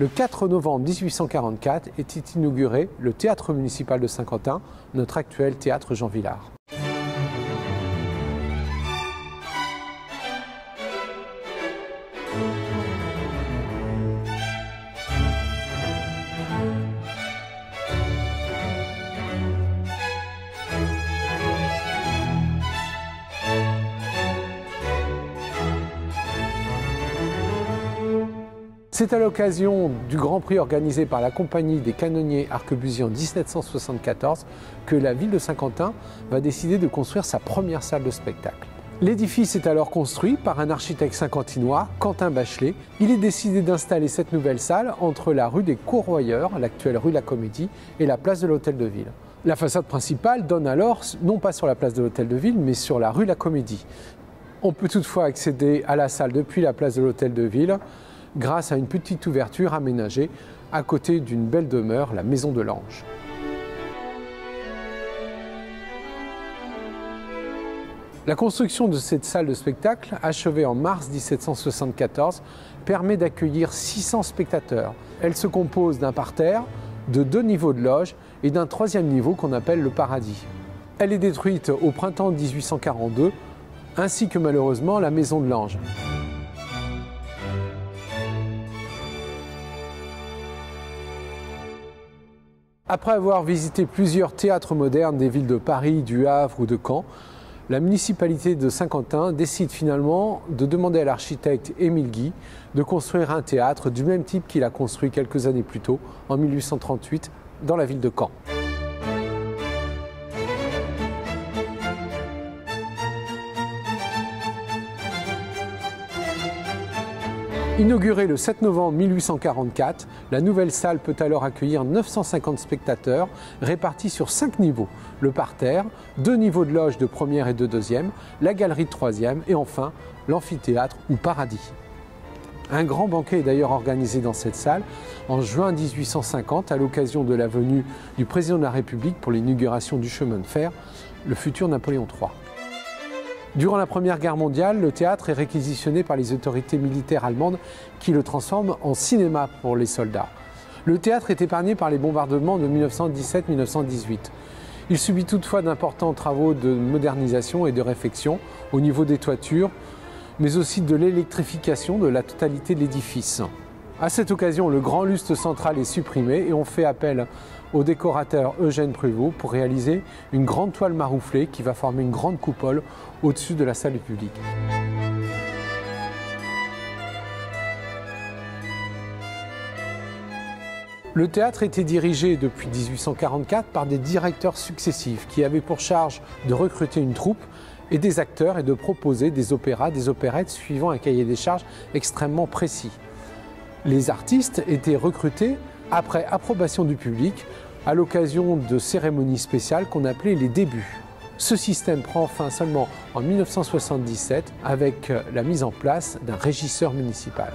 Le 4 novembre 1844 était inauguré le théâtre municipal de Saint-Quentin, notre actuel théâtre Jean Vilar. C'est à l'occasion du Grand Prix organisé par la Compagnie des Canonniers Arquebusiers en 1774 que la ville de Saint-Quentin va décider de construire sa première salle de spectacle. L'édifice est alors construit par un architecte saint-quentinois, Quentin Bachelet. Il est décidé d'installer cette nouvelle salle entre la rue des Courroyeurs, l'actuelle rue de la Comédie, et la place de l'Hôtel de Ville. La façade principale donne alors, non pas sur la place de l'Hôtel de Ville, mais sur la rue de la Comédie. On peut toutefois accéder à la salle depuis la place de l'Hôtel de Ville, grâce à une petite ouverture aménagée à côté d'une belle demeure, la Maison de l'Ange. La construction de cette salle de spectacle, achevée en mars 1774, permet d'accueillir 600 spectateurs. Elle se compose d'un parterre, de 2 niveaux de loge et d'un 3e niveau qu'on appelle le Paradis. Elle est détruite au printemps 1842, ainsi que malheureusement la Maison de l'Ange. Après avoir visité plusieurs théâtres modernes des villes de Paris, du Havre ou de Caen, la municipalité de Saint-Quentin décide finalement de demander à l'architecte Émile Guy de construire un théâtre du même type qu'il a construit quelques années plus tôt, en 1838, dans la ville de Caen. Inaugurée le 7 novembre 1844, la nouvelle salle peut alors accueillir 950 spectateurs répartis sur 5 niveaux. Le parterre, 2 niveaux de loge de première et de deuxième, la galerie de troisième et enfin l'amphithéâtre ou Paradis. Un grand banquet est d'ailleurs organisé dans cette salle en juin 1850 à l'occasion de la venue du président de la République pour l'inauguration du chemin de fer, le futur Napoléon III. Durant la Première Guerre mondiale, le théâtre est réquisitionné par les autorités militaires allemandes qui le transforment en cinéma pour les soldats. Le théâtre est épargné par les bombardements de 1917-1918. Il subit toutefois d'importants travaux de modernisation et de réfection au niveau des toitures, mais aussi de l'électrification de la totalité de l'édifice. À cette occasion, le grand lustre central est supprimé et on fait appel au décorateur Eugène Pruvot pour réaliser une grande toile marouflée qui va former une grande coupole au-dessus de la salle du public. Le théâtre était dirigé depuis 1844 par des directeurs successifs qui avaient pour charge de recruter une troupe et des acteurs et de proposer des opéras, des opérettes suivant un cahier des charges extrêmement précis. Les artistes étaient recrutés après approbation du public à l'occasion de cérémonies spéciales qu'on appelait les débuts. Ce système prend fin seulement en 1977 avec la mise en place d'un régisseur municipal.